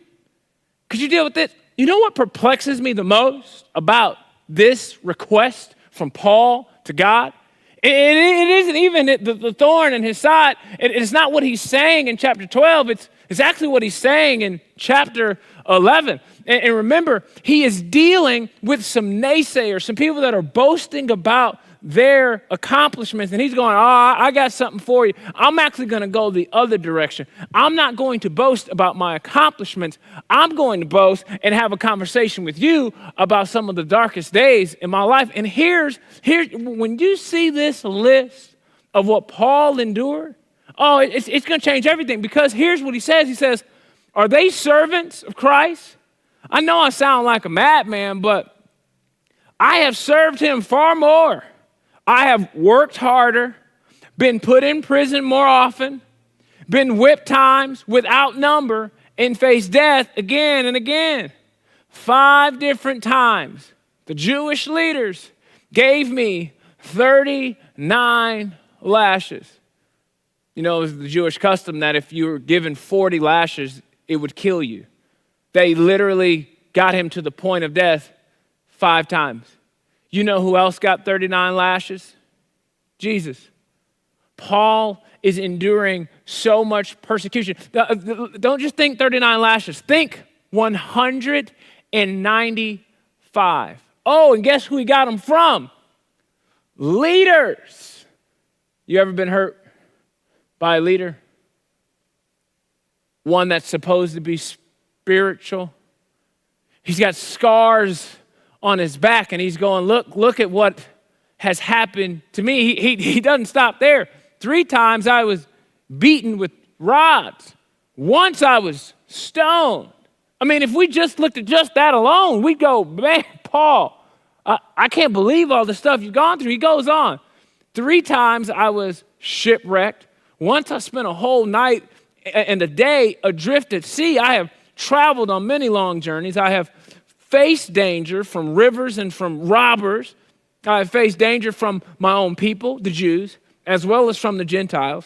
deal with this? You know what perplexes me the most about this request from Paul to God? It isn't even the thorn in his side. It's not what he's saying in chapter 12. It's actually what he's saying in chapter 11. And remember, he is dealing with some naysayers, some people that are boasting about their accomplishments. And he's going, I got something for you. I'm actually going to go the other direction. I'm not going to boast about my accomplishments. I'm going to boast and have a conversation with you about some of the darkest days in my life. And here's when you see this list of what Paul endured, it's going to change everything, because here's what he says. He says, are they servants of Christ? I know I sound like a madman, but I have served him far more. I have worked harder, been put in prison more often, been whipped times without number, and faced death again and again. 5 different times, the Jewish leaders gave me 39 lashes. You know, it was the Jewish custom that if you were given 40 lashes, it would kill you. They literally got him to the point of death 5 times. You know who else got 39 lashes? Jesus. Paul is enduring so much persecution. Don't just think 39 lashes. Think 195. Oh, and guess who he got them from? Leaders. You ever been hurt by a leader? One that's supposed to be spiritual. He's got scars on his back, and he's going, look at what has happened to me. He doesn't stop there. 3 times I was beaten with rods. Once I was stoned. I mean, if we just looked at just that alone, we'd go, man, Paul, I can't believe all the stuff you've gone through. He goes on. 3 times I was shipwrecked. Once I spent a whole night and a day adrift at sea. I have traveled on many long journeys. I have faced danger from rivers and from robbers. I have faced danger from my own people, the Jews, as well as from the Gentiles.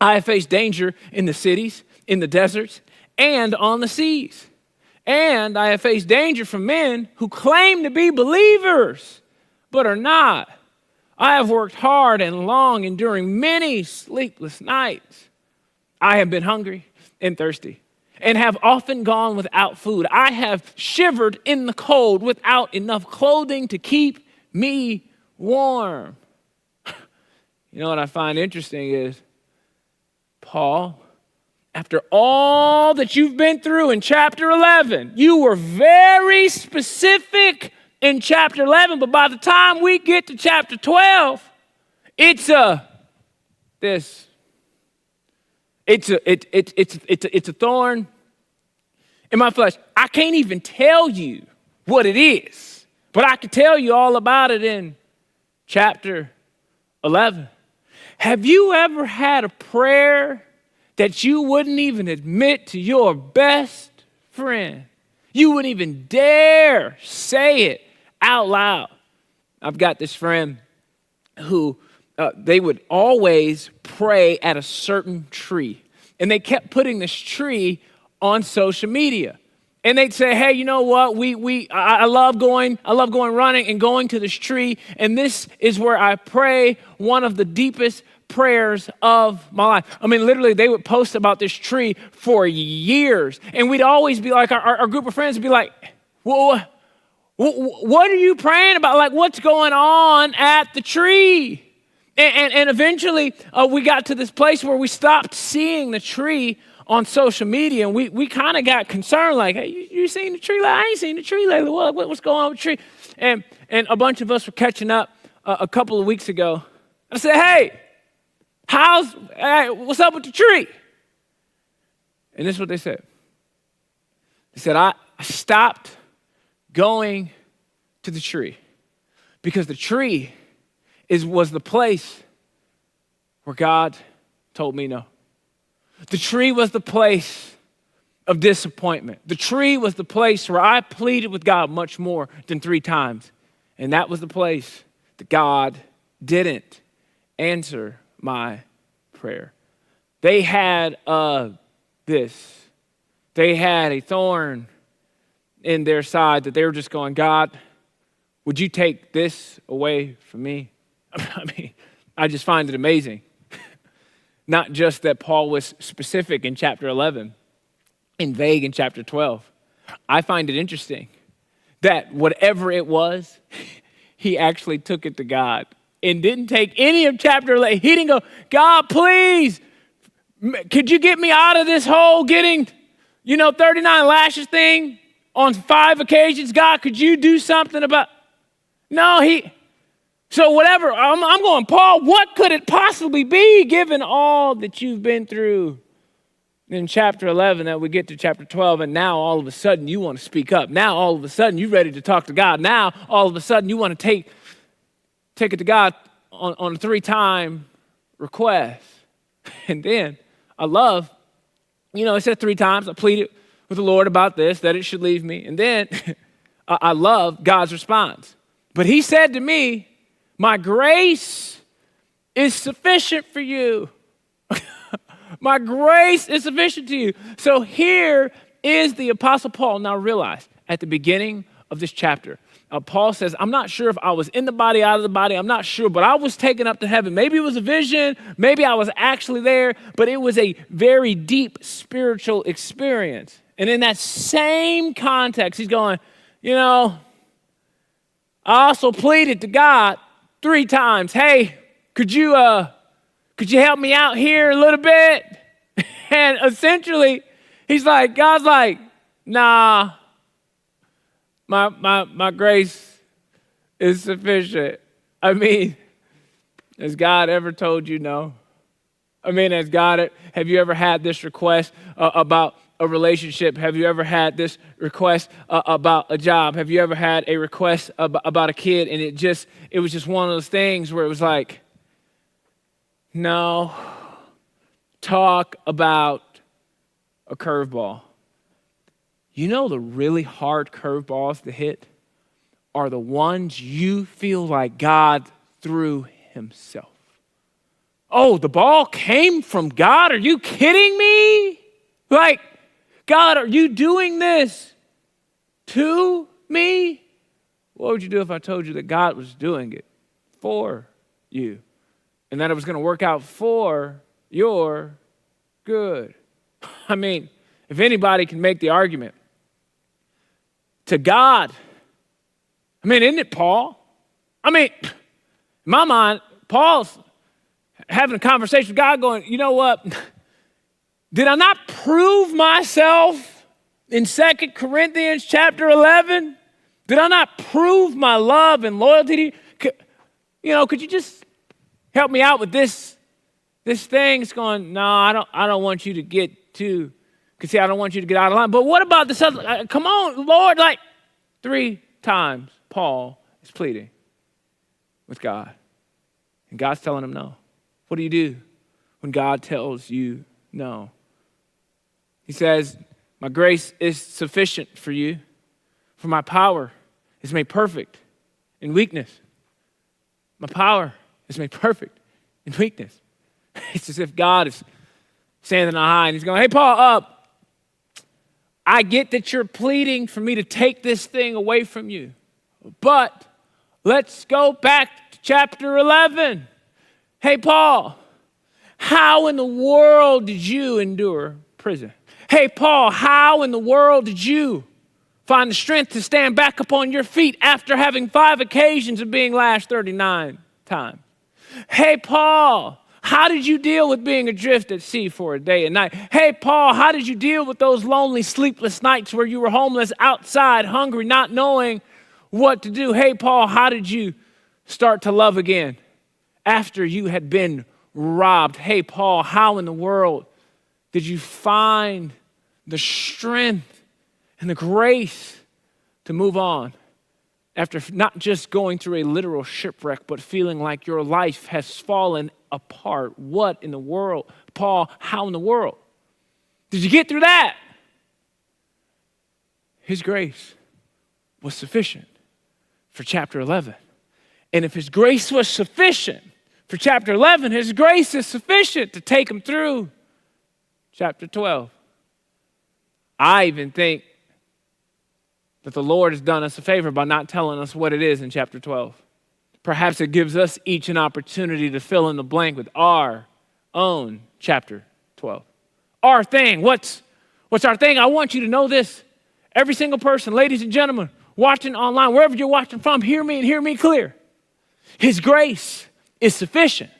I have faced danger in the cities, in the deserts, and on the seas. And I have faced danger from men who claim to be believers, but are not. I have worked hard and long, enduring many sleepless nights. I have been hungry and thirsty, and have often gone without food. I have shivered in the cold without enough clothing to keep me warm. You know what I find interesting is, Paul, after all that you've been through in chapter 11, you were very specific in chapter 11, but by the time we get to chapter 12, it's a thorn in my flesh. I can't even tell you what it is, but I can tell you all about it in chapter 11. Have you ever had a prayer that you wouldn't even admit to your best friend? You wouldn't even dare say it out loud. I've got this friend who they would always pray at a certain tree. And they kept putting this tree on social media. And they'd say, hey, you know what? I love going running and going to this tree. And this is where I pray one of the deepest prayers of my life. I mean, literally, they would post about this tree for years. And we'd always be like, our group of friends would be like, well, what are you praying about? Like, what's going on at the tree? And eventually, we got to this place where we stopped seeing the tree on social media, and we kind of got concerned, like, hey, you seen the tree lately? I ain't seen the tree lately. What's going on with the tree? And a bunch of us were catching up a couple of weeks ago. I said, hey, what's up with the tree? And this is what they said. They said, I stopped going to the tree because the tree was the place where God told me no. The tree was the place of disappointment. The tree was the place where I pleaded with God much more than 3 times. And that was the place that God didn't answer my prayer. They had They had a thorn in their side that they were just going, God, would you take this away from me? I mean, I just find it amazing. Not just that Paul was specific in chapter 11 and vague in chapter 12, I find it interesting that whatever it was, he actually took it to God and didn't take any of chapter 11. He didn't go, God, please, could you get me out of this whole getting, 39 lashes thing on 5 occasions? God, could you do something about? No, so whatever, I'm going, Paul, what could it possibly be given all that you've been through in chapter 11 that we get to chapter 12, and now all of a sudden you want to speak up. Now all of a sudden you're ready to talk to God. Now all of a sudden you want to take it to God on a 3-time request. And then I love, it said 3 times, I pleaded with the Lord about this, that it should leave me. And then I love God's response. But he said to me, my grace is sufficient for you. My grace is sufficient to you. So here is the Apostle Paul. Now realize, at the beginning of this chapter, Paul says, I'm not sure if I was in the body, out of the body. I'm not sure, but I was taken up to heaven. Maybe it was a vision. Maybe I was actually there, but it was a very deep spiritual experience. And in that same context, he's going, I also pleaded to God 3 times. Hey, could you help me out here a little bit? And essentially, God's like, nah, my grace is sufficient. I mean, has God ever told you no? I mean, have you ever had this request about a relationship? Have you ever had this request about a job? Have you ever had a request about a kid? And it was just one of those things where it was like, no, talk about a curveball. The really hard curveballs to hit are the ones you feel like God threw himself. Oh, the ball came from God? Are you kidding me? Like, God, are you doing this to me? What would you do if I told you that God was doing it for you and that it was going to work out for your good? I mean, if anybody can make the argument to God, isn't it Paul? In my mind, Paul's having a conversation with God going, you know what? Did I not prove myself in 2 Corinthians chapter 11? Did I not prove my love and loyalty to you? Could you just help me out with this thing? It's going, no, I don't want you to get too, because see, I don't want you to get out of line. But what about this other, come on, Lord, 3 times Paul is pleading with God. And God's telling him no. What do you do when God tells you no? He says, my grace is sufficient for you, for my power is made perfect in weakness. My power is made perfect in weakness. It's as if God is standing on high and he's going, hey, Paul, I get that you're pleading for me to take this thing away from you, but let's go back to chapter 11. Hey, Paul, how in the world did you endure prison? Hey, Paul, how in the world did you find the strength to stand back upon your feet after having 5 occasions of being lashed 39 times? Hey, Paul, how did you deal with being adrift at sea for a day and night? Hey, Paul, how did you deal with those lonely, sleepless nights where you were homeless, outside, hungry, not knowing what to do? Hey, Paul, how did you start to love again after you had been robbed? Hey, Paul, how in the world did you find the strength and the grace to move on after not just going through a literal shipwreck, but feeling like your life has fallen apart? What in the world? Paul, how in the world did you get through that? His grace was sufficient for chapter 11. And if his grace was sufficient for chapter 11, his grace is sufficient to take him through chapter 12. I even think that the Lord has done us a favor by not telling us what it is in chapter 12. Perhaps it gives us each an opportunity to fill in the blank with our own chapter 12. Our thing. What's our thing? I want you to know this. Every single person, ladies and gentlemen, watching online, wherever you're watching from, hear me and hear me clear. His grace is sufficient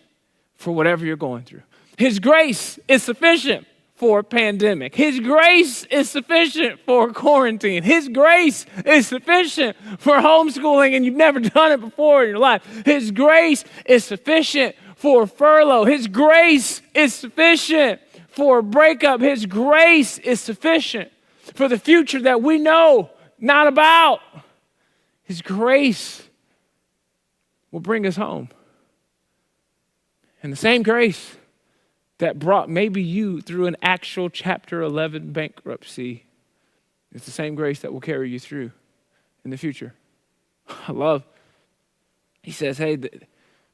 for whatever you're going through. His grace is sufficient for a pandemic. His grace is sufficient for quarantine. His grace is sufficient for homeschooling and you've never done it before in your life. His grace is sufficient for furlough. His grace is sufficient for a breakup. His grace is sufficient for the future that we know not about. His grace will bring us home. And the same grace that brought maybe you through an actual Chapter 11 bankruptcy is the same grace that will carry you through in the future. I love, he says, hey,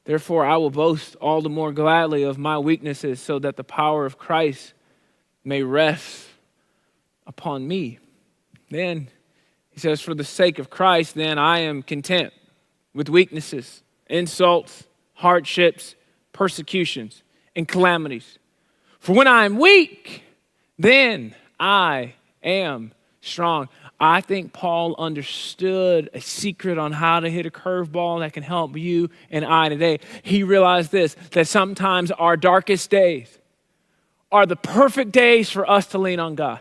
therefore I will boast all the more gladly of my weaknesses so that the power of Christ may rest upon me. Then, he says, for the sake of Christ, then I am content with weaknesses, insults, hardships, persecutions, and calamities. For when I am weak, then I am strong. I think Paul understood a secret on how to hit a curveball that can help you and I today. He realized this, that sometimes our darkest days are the perfect days for us to lean on God.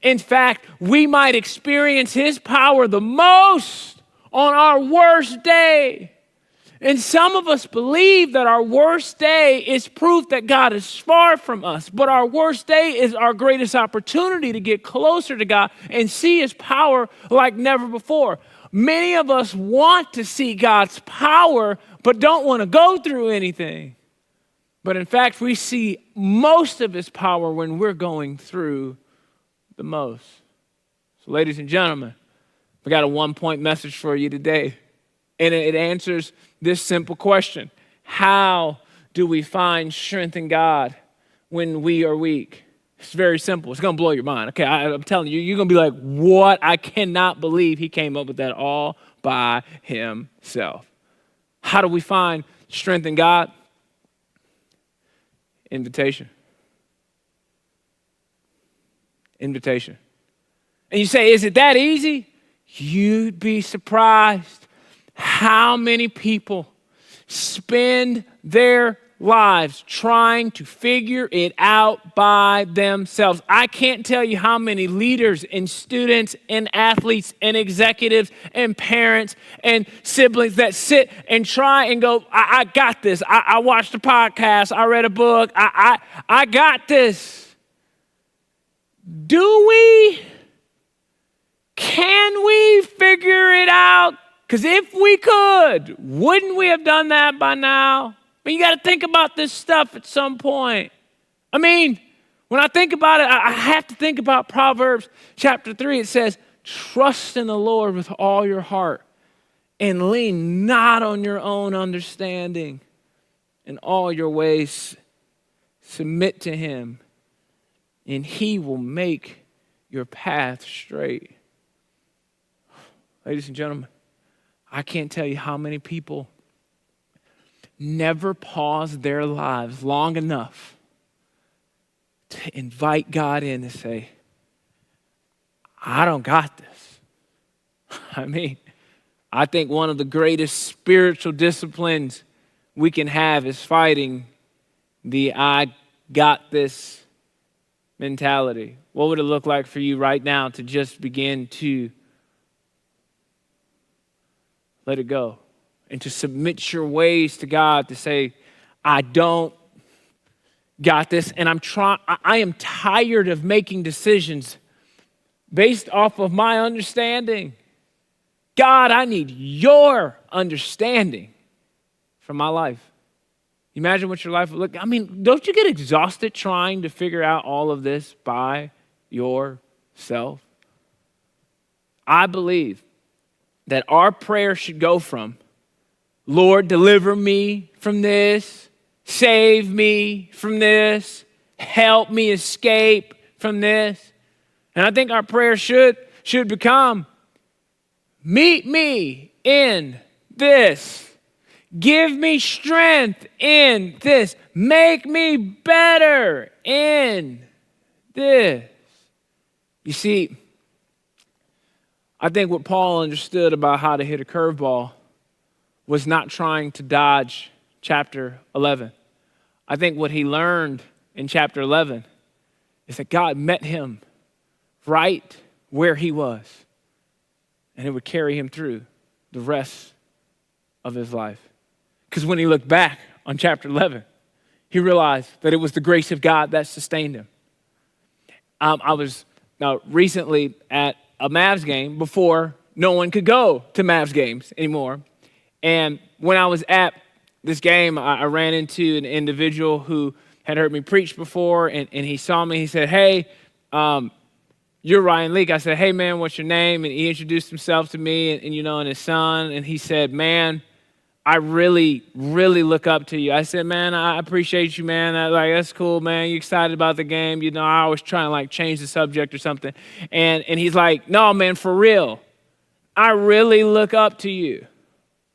In fact, we might experience his power the most on our worst day. And some of us believe that our worst day is proof that God is far from us. But our worst day is our greatest opportunity to get closer to God and see his power like never before. Many of us want to see God's power, but don't want to go through anything. But in fact, we see most of his power when we're going through the most. So ladies and gentlemen, we got a 1-point message for you today. And it answers this simple question. How do we find strength in God when we are weak? It's very simple. It's going to blow your mind. Okay, I'm telling you, you're going to be like, what? I cannot believe he came up with that all by himself. How do we find strength in God? Invitation. Invitation. And you say, is it that easy? You'd be surprised how many people spend their lives trying to figure it out by themselves. I can't tell you how many leaders and students and athletes and executives and parents and siblings that sit and try and go, I got this. I watched a podcast. I read a book. I got this. Do we? Can we figure it out? Because if we could, wouldn't we have done that by now? But you got to think about this stuff at some point. I mean, when I think about it, I have to think about Proverbs chapter 3. It says, trust in the Lord with all your heart and lean not on your own understanding. In all your ways, submit to him, and he will make your path straight. Ladies and gentlemen, I can't tell you how many people never pause their lives long enough to invite God in and say, I don't got this. I mean, I think one of the greatest spiritual disciplines we can have is fighting the I got this mentality. What would it look like for you right now to just begin to let it go and to submit your ways to God, to say, I don't got this, and I am tired of making decisions based off of my understanding. God, I need your understanding for my life. Imagine what your life would look like. I mean, don't you get exhausted trying to figure out all of this by yourself? I believe that our prayer should go from, Lord, deliver me from this, save me from this, help me escape from this. And I think our prayer should become, meet me in this. Give me strength in this. Make me better in this. You see, I think what Paul understood about how to hit a curveball was not trying to dodge chapter 11. I think what he learned in chapter 11 is that God met him right where he was, and it would carry him through the rest of his life. Because when he looked back on chapter 11, he realized that it was the grace of God that sustained him. I was recently at a Mavs game before no one could go to Mavs games anymore. And when I was at this game, I ran into an individual who had heard me preach before, and he saw me. He said, "Hey, you're Ryan Leake." I said, "Hey, man, what's your name?" And he introduced himself to me and his son. And he said, "Man, I really, really look up to you." I said, "Man, I appreciate you, man. That's cool, man. You excited about the game?" I always try and change the subject or something. And he's like, "No, man, for real. I really look up to you."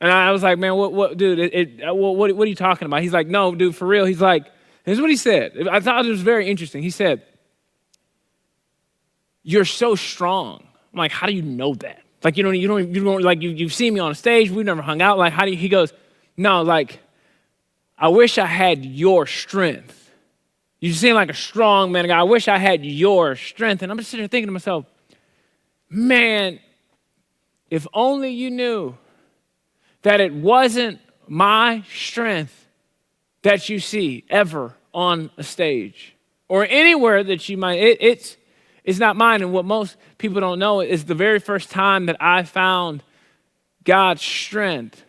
And I was like, "Man, what dude, what are you talking about?" He's like, "No, dude, for real." He's like, here's what he said. I thought it was very interesting. He said, "You're so strong." I'm like, "How do you know that?" You've seen me on a stage. We've never hung out. He goes, "No, I wish I had your strength. You seem like a strong man. I wish I had your strength." And I'm just sitting there thinking to myself, man, if only you knew that it wasn't my strength that you see ever on a stage or anywhere that you might, it's not mine. And what most people don't know is the very first time that I found God's strength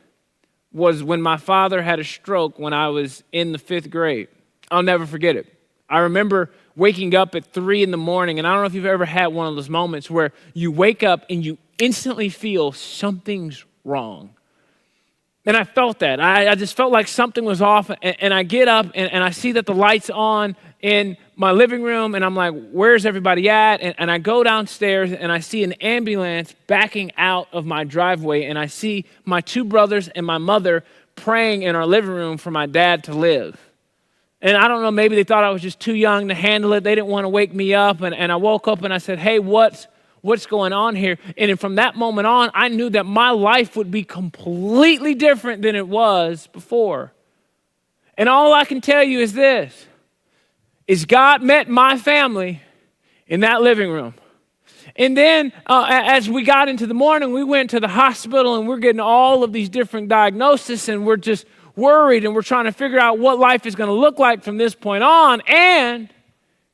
was when my father had a stroke when I was in the 5th grade. I'll never forget it. I remember waking up at 3 a.m, and I don't know if you've ever had one of those moments where you wake up and you instantly feel something's wrong. And I felt that. I just felt like something was off, and I get up and I see that the light's on in my living room, and I'm like, "Where's everybody at?" And I go downstairs and I see an ambulance backing out of my driveway, and I see my 2 brothers and my mother praying in our living room for my dad to live. And I don't know, maybe they thought I was just too young to handle it. They didn't want to wake me up, and I woke up and I said, "Hey, what's going on here?" And then from that moment on, I knew that my life would be completely different than it was before. And all I can tell you is this, is God met my family in that living room. And then as we got into the morning, we went to the hospital and we're getting all of these different diagnoses, and we're just worried, and we're trying to figure out what life is going to look like from this point on. And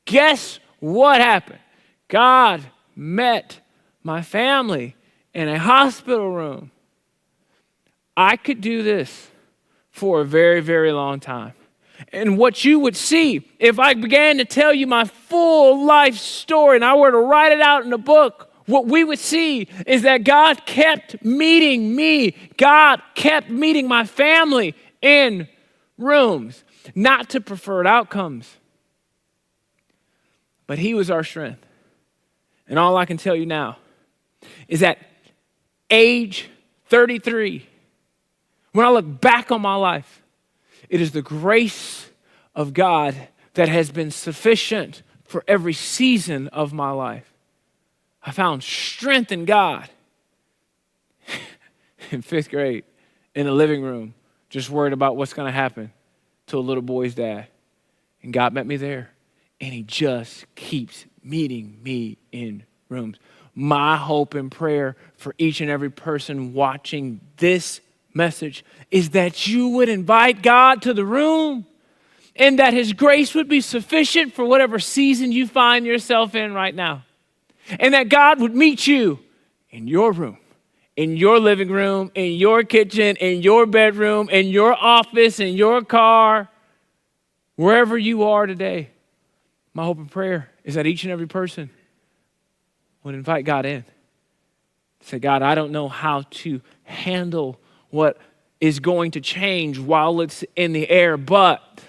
guess what happened? God met my family in a hospital room. I could do this for a very, very long time. And what you would see if I began to tell you my full life story and I were to write it out in a book, what we would see is that God kept meeting me. God kept meeting my family in rooms, not to preferred outcomes, but he was our strength. And all I can tell you now is that age 33, when I look back on my life, it is the grace of God that has been sufficient for every season of my life. I found strength in God in 5th grade in the living room, just worried about what's going to happen to a little boy's dad. And God met me there, and he just keeps meeting me in rooms. My hope and prayer for each and every person watching this message is that you would invite God to the room, and that his grace would be sufficient for whatever season you find yourself in right now. And that God would meet you in your room, in your living room, in your kitchen, in your bedroom, in your office, in your car, wherever you are today. My hope and prayer is that each and every person would invite God in. Say, "God, I don't know how to handle what is going to change while it's in the air, but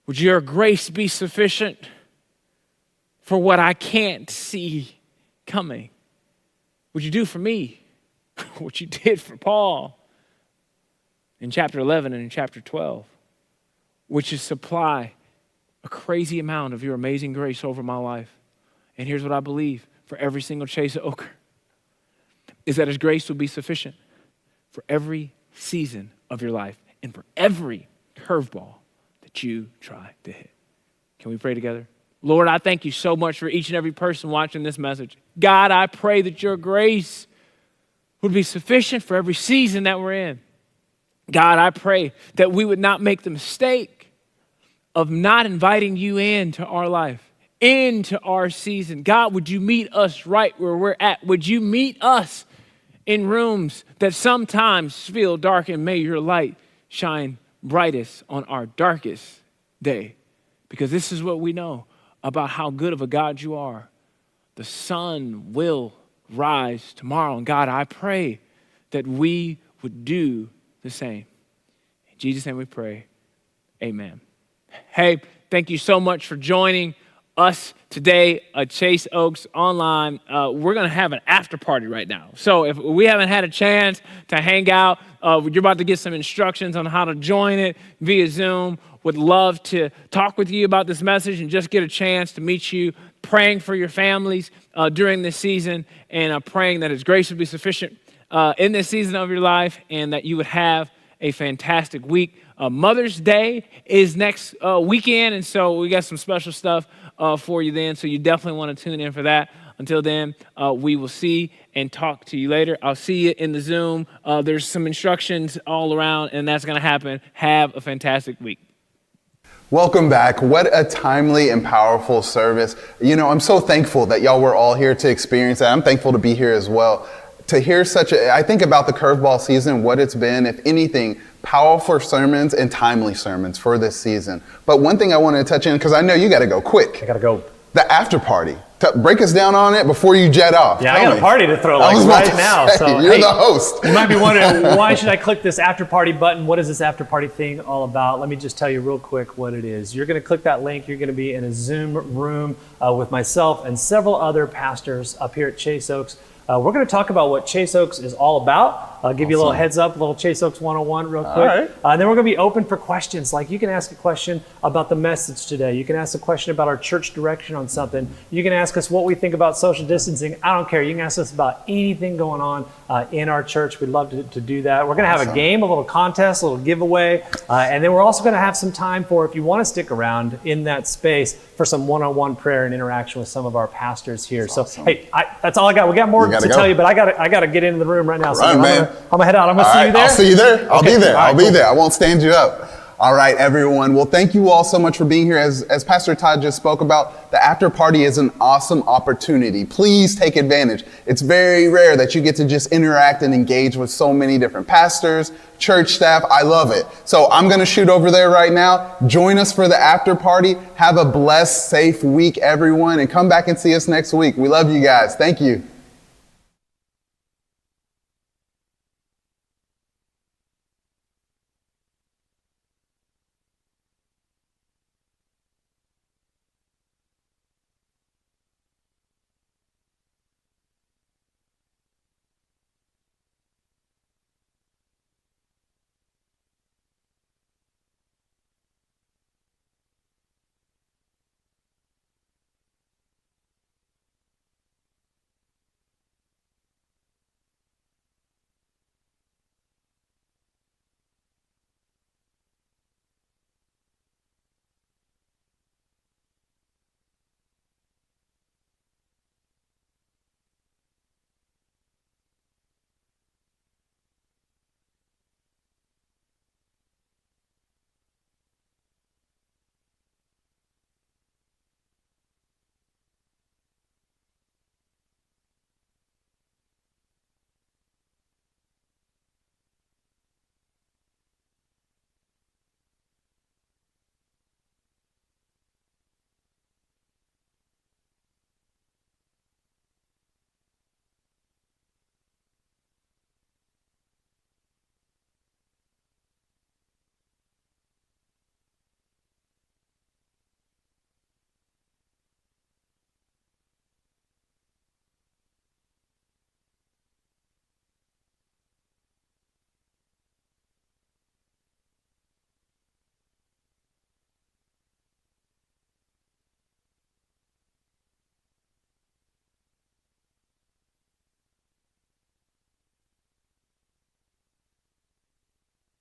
would your grace be sufficient for what I can't see coming? Would you do for me what you did for Paul in chapter 11 and in chapter 12, which is supply a crazy amount of your amazing grace over my life?" And here's what I believe for every single Chase Oaker, is that his grace will be sufficient for every season of your life and for every curveball that you try to hit. Can we pray together? Lord, I thank you so much for each and every person watching this message. God, I pray that your grace would be sufficient for every season that we're in. God, I pray that we would not make the mistake of not inviting you into our life, into our season. God, would you meet us right where we're at? Would you meet us in rooms that sometimes feel dark, and may your light shine brightest on our darkest day? Because this is what we know about how good of a God you are. The sun will rise tomorrow. And God, I pray that we would do the same. In Jesus' name we pray, amen. Hey, thank you so much for joining us today at Chase Oaks Online. We're going to have an after party right now. So if we haven't had a chance to hang out, you're about to get some instructions on how to join it via Zoom. Would love to talk with you about this message and just get a chance to meet you, praying for your families during this season, and praying that his grace would be sufficient in this season of your life, and that you would have a fantastic week. Mother's Day is next weekend, and so we got some special stuff for you then, so you definitely want to tune in for that. Until then, we will see and talk to you later. I'll see you in the Zoom. There's some instructions all around, and that's going to happen. Have a fantastic week. Welcome back. What a timely and powerful service. You know, I'm so thankful that y'all were all here to experience that. I'm thankful to be here as well. To hear I think about the curveball season, what it's been, if anything, powerful sermons and timely sermons for this season. But one thing I wanted to touch in, because I know you got to go quick. I got to go. The after party. Break us down on it before you jet off. Yeah, I got a party to throw right now. So you're the host. You might be wondering, why should I click this after party button? What is this after party thing all about? Let me just tell you real quick what it is. You're going to click that link. You're going to be in a Zoom room with myself and several other pastors up here at Chase Oaks. We're going to talk about what Chase Oaks is all about. I'll give you a little heads up, a little Chase Oaks 101 real quick. Right. And then we're going to be open for questions. Like you can ask a question about the message today. You can ask a question about our church direction on something. You can ask us what we think about social distancing. I don't care. You can ask us about anything going on in our church. We'd love to do that. We're going to have a game, a little contest, a little giveaway. And then we're also going to have some time for, if you want to stick around in that space, for some one-on-one prayer and interaction with some of our pastors here. That's awesome. Hey, that's all I got. We got more to tell you, but I got to get into the room right now. So I'm gonna head out. I'm gonna see you there. I'll see you there. I'll be there. I'll be there. I won't stand you up. All right, everyone. Well, thank you all so much for being here. As Pastor Todd just spoke about, the after party is an awesome opportunity. Please take advantage. It's very rare that you get to just interact and engage with so many different pastors, church staff. I love it. So I'm going to shoot over there right now. Join us for the after party. Have a blessed, safe week, everyone, and come back and see us next week. We love you guys. Thank you.